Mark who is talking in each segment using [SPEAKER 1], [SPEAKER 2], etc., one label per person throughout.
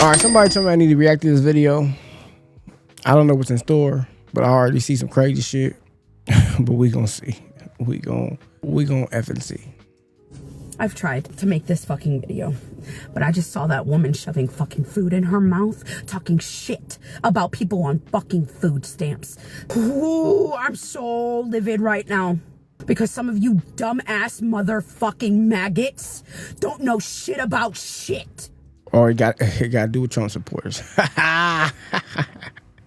[SPEAKER 1] All right, somebody told me I need to react to this video. I don't know what's in store, but I already see some crazy shit. But we gonna see. We gonna effing see.
[SPEAKER 2] I've tried to make this fucking video, but I just saw that woman shoving fucking food in her mouth, talking shit about people on fucking food stamps. Ooh, I'm so livid right now. Because some of you dumbass motherfucking maggots don't know shit about shit.
[SPEAKER 1] Or it got to do with Trump supporters.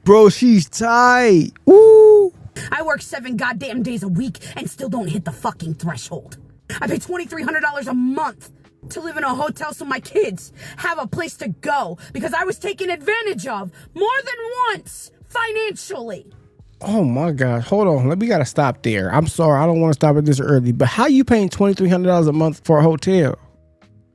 [SPEAKER 1] Bro, she's tight. Woo!
[SPEAKER 2] I work 7 goddamn days a week and still don't hit the fucking threshold. I pay $2,300 a month to live in a hotel so my kids have a place to go because I was taken advantage of more than once financially.
[SPEAKER 1] Oh my gosh, hold on. We gotta stop there. I'm sorry, I don't want to stop at this early, but how you paying $2,300 a month for a hotel?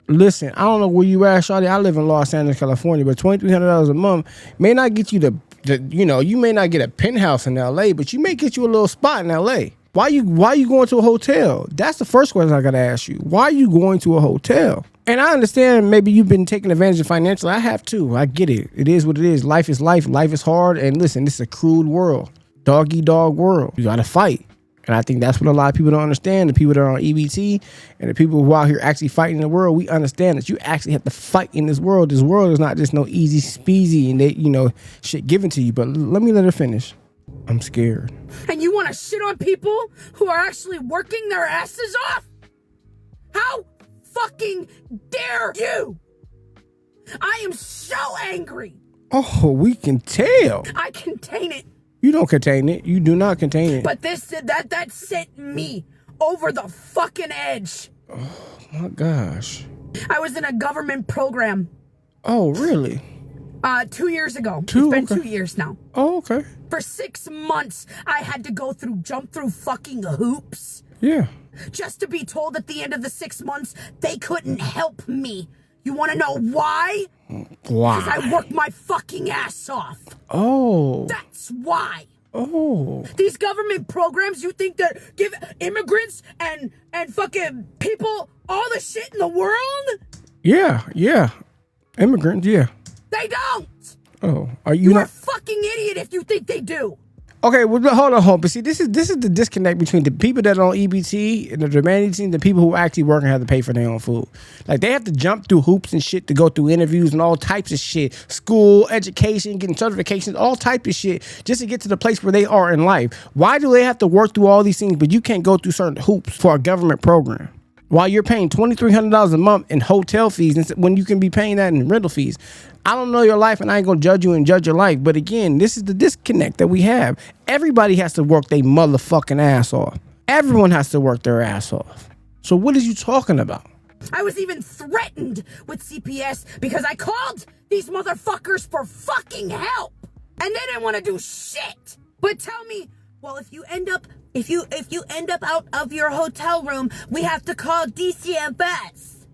[SPEAKER 1] Listen, I don't know where you at, shawty. I live in Los Angeles, California, but $2,300 a month may not get you you may not get a penthouse in LA, but you may get you a little spot in LA. Why you going to a hotel? That's the first question I gotta ask you. Why are you going to a hotel? And I understand maybe you've been taking advantage of financially. I have too. I get it. It is what it is. Life is life. Life is hard. And listen, this is a crude world. Dog-eat-dog world. You gotta fight. And I think that's what a lot of people don't understand. The people that are on EBT and the people who are out here actually fighting in the world, we understand that you actually have to fight in this world. This world is not just no easy speezy and they, shit given to you. But let her finish. I'm scared.
[SPEAKER 2] And you want to shit on people who are actually working their asses off? How fucking dare you? I am so angry.
[SPEAKER 1] Oh, we can tell.
[SPEAKER 2] I contain it.
[SPEAKER 1] You don't contain it. You do not contain it.
[SPEAKER 2] But that sent me over the fucking edge.
[SPEAKER 1] Oh my gosh.
[SPEAKER 2] I was in a government program.
[SPEAKER 1] Oh, really?
[SPEAKER 2] 2 years ago. It's been 2 years now.
[SPEAKER 1] Oh, okay.
[SPEAKER 2] For 6 months, I had to jump through fucking hoops.
[SPEAKER 1] Yeah.
[SPEAKER 2] Just to be told at the end of the 6 months, they couldn't help me. You want to know why?
[SPEAKER 1] Why?
[SPEAKER 2] Because I worked my fucking ass off.
[SPEAKER 1] Oh.
[SPEAKER 2] That's why.
[SPEAKER 1] Oh.
[SPEAKER 2] These government programs, you think that give immigrants and fucking people all the shit in the world?
[SPEAKER 1] Yeah. Immigrants, yeah.
[SPEAKER 2] They don't.
[SPEAKER 1] Oh, are you not?
[SPEAKER 2] You're a fucking idiot if you think they do.
[SPEAKER 1] Okay, well, hold on. But see, this is the disconnect between the people that are on EBT and the remaining team, the people who actually work and have to pay for their own food. Like, they have to jump through hoops and shit to go through interviews and all types of shit. School, education, getting certifications, all types of shit just to get to the place where they are in life. Why do they have to work through all these things, but you can't go through certain hoops for a government program? While you're paying $2,300 a month in hotel fees when you can be paying that in rental fees. I don't know your life and I ain't gonna judge you and judge your life. But again, this is the disconnect that we have. Everybody has to work their motherfucking ass off. Everyone has to work their ass off. So what is you talking about?
[SPEAKER 2] I was even threatened with CPS because I called these motherfuckers for fucking help. And they didn't want to do shit. But tell me, well, if you end up out of your hotel room, we have to call DCFS.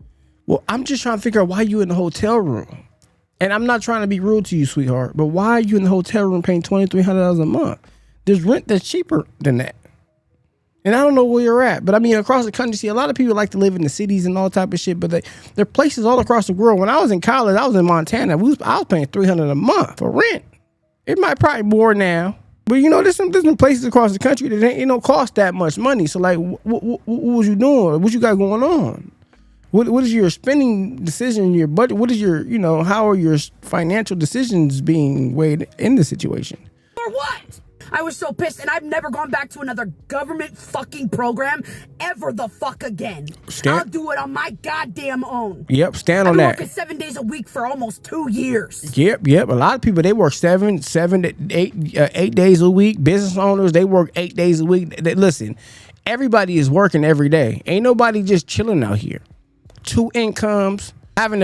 [SPEAKER 1] Well, I'm just trying to figure out why you in the hotel room. And I'm not trying to be rude to you, sweetheart, but why are you in the hotel room paying $2,300 a month? There's rent that's cheaper than that. And I don't know where you're at, but I mean, across the country, see, a lot of people like to live in the cities and all type of shit, but there are places all across the world. When I was in college, I was in Montana. I was paying $300 a month for rent. It might probably more now. But there's some places across the country that ain't no cost that much money. So like, what was you doing? What you got going on? What is your spending decision? Your budget? What is your how are your financial decisions being weighed in the situation?
[SPEAKER 2] For what? I was so pissed, and I've never gone back to another government fucking program ever the fuck again. I'll do it on my goddamn own.
[SPEAKER 1] Yep, stand on that.
[SPEAKER 2] I've been working 7 days a week for almost 2 years.
[SPEAKER 1] Yep. A lot of people, they work 7 to 8 days a week. Business owners, they work 8 days a week. Listen, everybody is working every day. Ain't nobody just chilling out here. 2 incomes. Having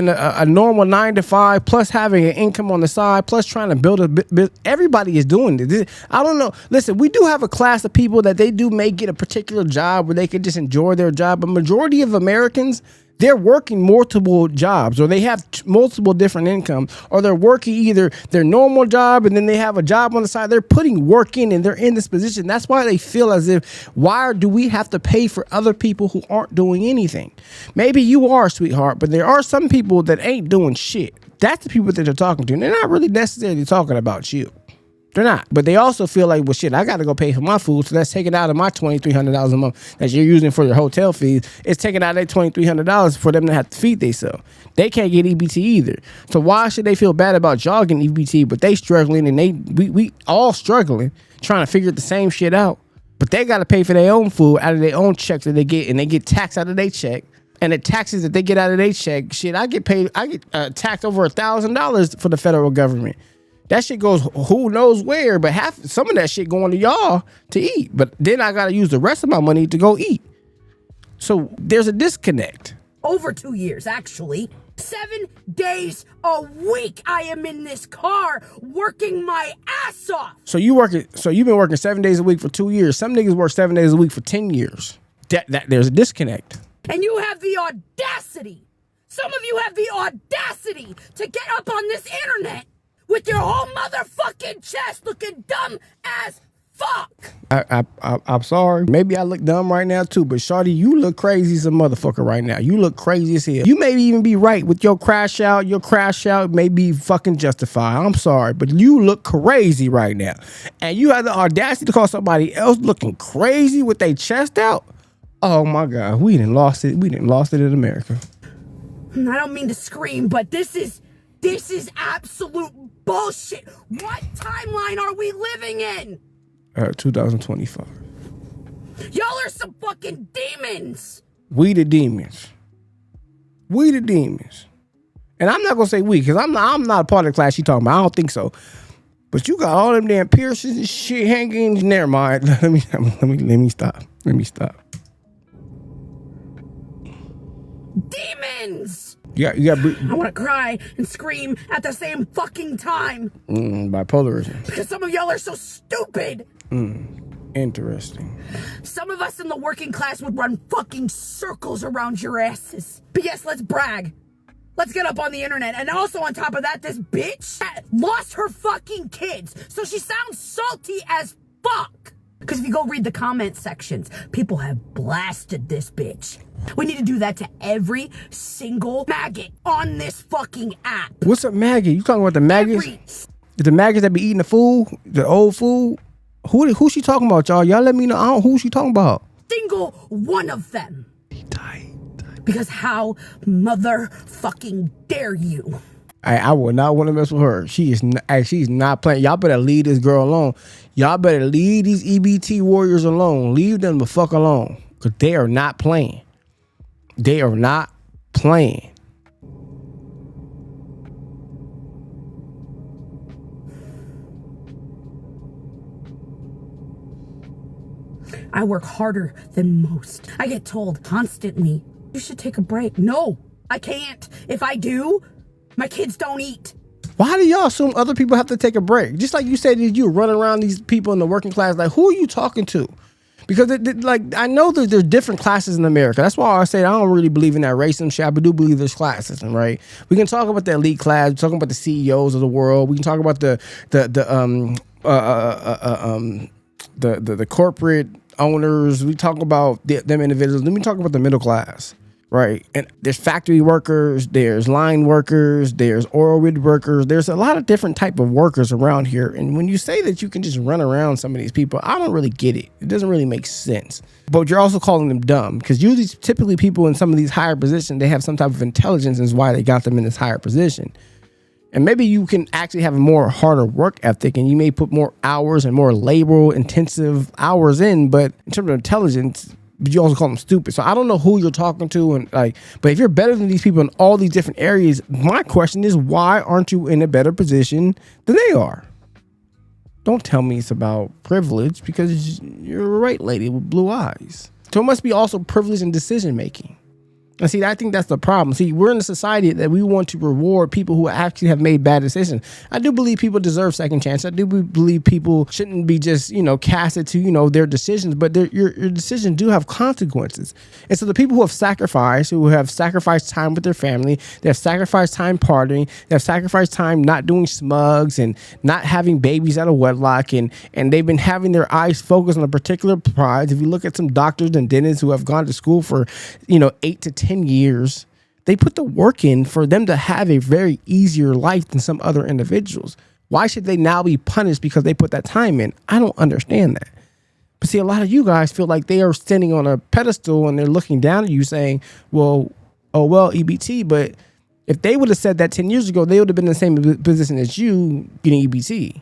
[SPEAKER 1] a normal 9 to 5, plus having an income on the side, plus trying to build a business. Everybody is doing this. I don't know. Listen, we do have a class of people that they do may get a particular job where they can just enjoy their job. But majority of Americans, they're working multiple jobs, or they have multiple different incomes, or they're working either their normal job and then they have a job on the side. They're putting work in and they're in this position. That's why they feel as if, why do we have to pay for other people who aren't doing anything? Maybe you are, sweetheart, but there are some people that ain't doing shit. That's the people that they're talking to. And they're not really necessarily talking about you. They're not. But they also feel like, well, shit, I got to go pay for my food. So that's taken out of my $2,300 a month that you're using for your hotel fees. It's taking out that $2,300 for them to have to feed themselves. They can't get EBT either. So why should they feel bad about y'all getting EBT, but they struggling and we all struggling, trying to figure the same shit out. But they got to pay for their own food out of their own checks that they get, and they get taxed out of their check. And the taxes that they get out of their check, shit, I get taxed over $1,000 for the federal government. That shit goes who knows where, but some of that shit going to y'all to eat. But then I got to use the rest of my money to go eat. So there's a disconnect.
[SPEAKER 2] Over 2 years, actually. 7 days a week I am in this car working my ass off. So you've been working 7 days a week for 2 years. Some niggas work 7 days a week for 10 years. There's a disconnect. And you have the audacity. Some of you have the audacity to get up on this internet with your whole motherfucking chest looking dumb as fuck.
[SPEAKER 1] I'm sorry. Maybe I look dumb right now too, but shawty, you look crazy as a motherfucker right now. You look crazy as hell. You may even be right with your crash out. Your crash out may be fucking justified. I'm sorry, but you look crazy right now. And you have the audacity to call somebody else looking crazy with their chest out? Oh my God, we done lost it. We done lost it in America.
[SPEAKER 2] I don't mean to scream, but this is absolute bullshit. What timeline are we living in?
[SPEAKER 1] 2025.
[SPEAKER 2] Y'all are some fucking demons.
[SPEAKER 1] We the demons. We the demons. And I'm not gonna say we, because I'm not a part of the class you talking about. I don't think so. But you got all them damn piercings and shit hanging. Never mind. Let me stop. Let me stop.
[SPEAKER 2] Demons.
[SPEAKER 1] You got.
[SPEAKER 2] I want to cry and scream at the same fucking time.
[SPEAKER 1] Bipolarism.
[SPEAKER 2] Because some of y'all are so stupid.
[SPEAKER 1] Interesting.
[SPEAKER 2] Some of us in the working class would run fucking circles around your asses. But yes, let's brag. Let's get up on the internet. And also on top of that, this bitch lost her fucking kids. So she sounds salty as fuck. Because if you go read the comment sections, people have blasted this bitch. We need to do that to every single maggot on this fucking app.
[SPEAKER 1] What's up, maggot? You talking about the maggots? The maggots that be eating the food? The old food? Who she talking about, y'all? Y'all let me know who she talking about.
[SPEAKER 2] Single one of them.
[SPEAKER 1] He died.
[SPEAKER 2] Because how motherfucking dare you?
[SPEAKER 1] I would not want to mess with her. She's not playing. Y'all better leave this girl alone. Y'all better leave these EBT warriors alone. Leave them the fuck alone. Because they are not playing. They are not playing.
[SPEAKER 2] I work harder than most. I get told constantly, you should take a break. No, I can't. If I do, my kids don't eat.
[SPEAKER 1] Why do y'all assume other people have to take a break? Just like you said, you run around these people in the working class. Like, who are you talking to? Because I know that there's different classes in America. That's why I say I don't really believe in that racism shit. I do believe there's classism, right? We can talk about the elite class. We're talking about the CEOs of the world. We can talk about the corporate owners. We talk about them individuals. Then we talk about the middle class. Right. And there's factory workers, there's line workers, there's oil rig workers. There's a lot of different type of workers around here. And when you say that you can just run around some of these people, I don't really get it. It doesn't really make sense. But you're also calling them dumb because usually typically people in some of these higher positions, they have some type of intelligence and is why they got them in this higher position. And maybe you can actually have a more harder work ethic and you may put more hours and more labor intensive hours in. But in terms of intelligence, but you also call them stupid. So I don't know who you're talking to, but if you're better than these people in all these different areas, my question is, why aren't you in a better position than they are? Don't tell me it's about privilege because you're a right lady with blue eyes. So it must be also privilege in decision making. And see, I think that's the problem. See, we're in a society that we want to reward people who actually have made bad decisions. I do believe people deserve second chance. I do believe people shouldn't be just, casted to, their decisions, but your decisions do have consequences. And so the people who have sacrificed time with their family, they have sacrificed time partying, they have sacrificed time not doing smugs and not having babies out of wedlock, and they've been having their eyes focused on a particular prize. If you look at some doctors and dentists who have gone to school for, 8 to 10 years, They put the work in for them to have a very easier life than some other individuals. Why should they now be punished because they put that time in? I don't understand that. But see, a lot of you guys feel like they are standing on a pedestal and they're looking down at you saying, well, oh, well, EBT. But if they would have said that 10 years ago, they would have been in the same position as you getting EBT.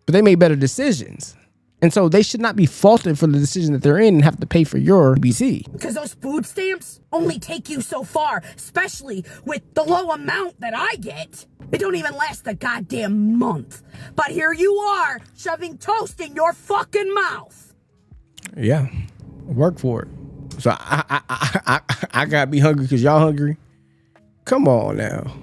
[SPEAKER 1] But they made better decisions. And so they should not be faulted for the decision that they're in and have to pay for your EBT.
[SPEAKER 2] Because those food stamps only take you so far, especially with the low amount that I get. It don't even last a goddamn month. But here you are, shoving toast in your fucking mouth.
[SPEAKER 1] Yeah, work for it. So I gotta be hungry because y'all hungry. Come on now.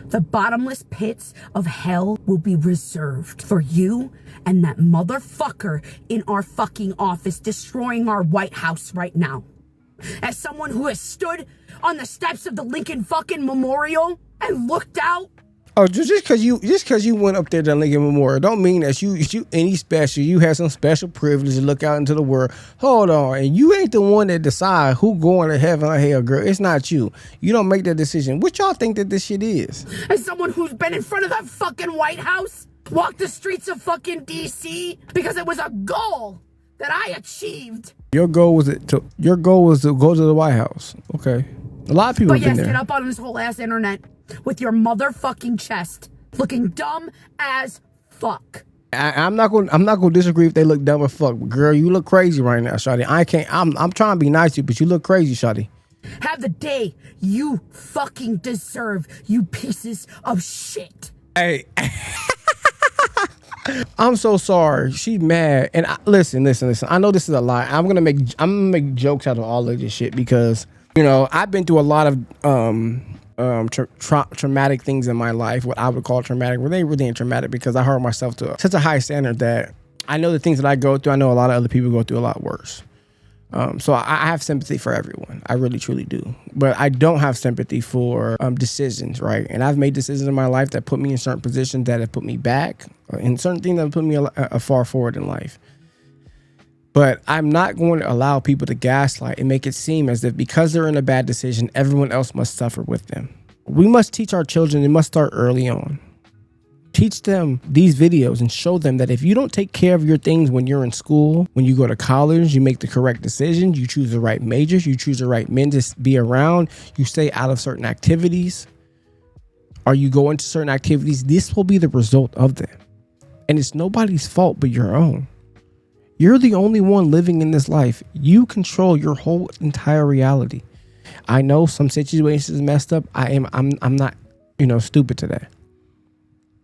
[SPEAKER 2] The bottomless pits of hell will be reserved for you and that motherfucker in our fucking office destroying our White House right now. As someone who has stood on the steps of the Lincoln fucking Memorial and looked out.
[SPEAKER 1] Oh, just because you went up there to Lincoln Memorial don't mean that you any special. You have some special privilege to look out into the world. Hold on, and you ain't the one that decide who going to heaven or hell, girl. It's not you. You don't make that decision. What y'all think that this shit is?
[SPEAKER 2] As someone who's been in front of that fucking White House, walked the streets of fucking DC because it was a goal that I achieved.
[SPEAKER 1] Your goal was to go to the White House. Okay, a lot of people have been there.
[SPEAKER 2] Get up on this whole ass internet with your motherfucking chest looking dumb as fuck.
[SPEAKER 1] I'm not gonna disagree if they look dumb as fuck, but girl, you look crazy right now, shawty. I'm trying to be nice to you, but you look crazy, shawty.
[SPEAKER 2] Have the day you fucking deserve, you pieces of shit.
[SPEAKER 1] Hey. I'm so sorry. She's mad. And listen. I know this is a lie. I'm gonna make jokes out of all of this shit because, you know, I've been through a lot of traumatic things in my life, what I would call traumatic. Well, they really ain't traumatic because I held myself to such a high standard that I know the things that I go through, I know a lot of other people go through a lot worse. So I have sympathy for everyone. I really, truly do. But I don't have sympathy for decisions, right? And I've made decisions in my life that put me in certain positions that have put me back, and certain things that have put me a far forward in life. But I'm not going to allow people to gaslight and make it seem as if because they're in a bad decision, everyone else must suffer with them. We must teach our children, it must start early on. Teach them these videos and show them that if you don't take care of your things when you're in school, when you go to college, you make the correct decisions, you choose the right majors, you choose the right men to be around, you stay out of certain activities, or you go into certain activities, this will be the result of them. And it's nobody's fault but your own. You're the only one living in this life. You control your whole entire reality. I know some situations messed up. I'm not, stupid today.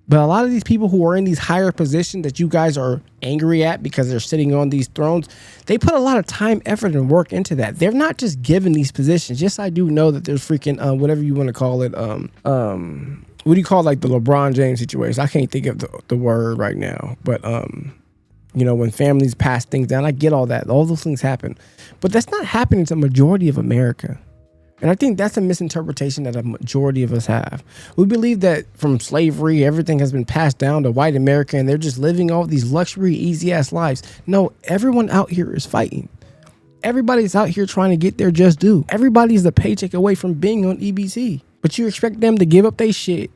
[SPEAKER 1] But a lot of these people who are in these higher positions that you guys are angry at because they're sitting on these thrones, they put a lot of time, effort, and work into that. They're not just given these positions. Yes, I do know that there's freaking whatever you want to call it. What do you call like the LeBron James situation? I can't think of the word right now. But when families pass things down, I get all that. All those things happen. But that's not happening to the majority of America. And I think that's a misinterpretation that a majority of us have. We believe that from slavery, everything has been passed down to white America and they're just living all these luxury, easy ass lives. No, everyone out here is fighting. Everybody's out here trying to get their just due. Everybody's a paycheck away from being on EBT. But you expect them to give up their shit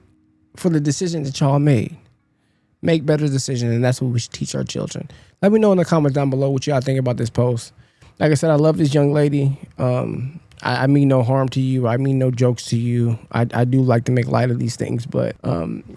[SPEAKER 1] for the decisions that y'all made. Make better decisions, and that's what we should teach our children. Let me know in the comments down below what y'all think about this post. Like I said, I love this young lady. I mean no harm to you. I mean no jokes to you. I do like to make light of these things, but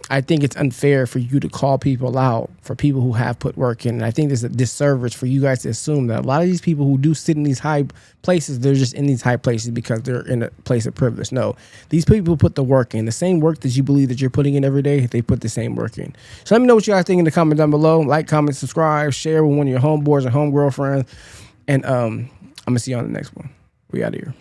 [SPEAKER 1] I think it's unfair for you to call people out for people who have put work in. And I think there's a disservice for you guys to assume that a lot of these people who do sit in these high places, they're just in these high places because they're in a place of privilege. No, these people put the work in. The same work that you believe that you're putting in every day, they put the same work in. So let me know what you guys think in the comment down below. Like, comment, subscribe, share with one of your homeboys or homegirlfriends. And I'm going to see you on the next one. We out of here.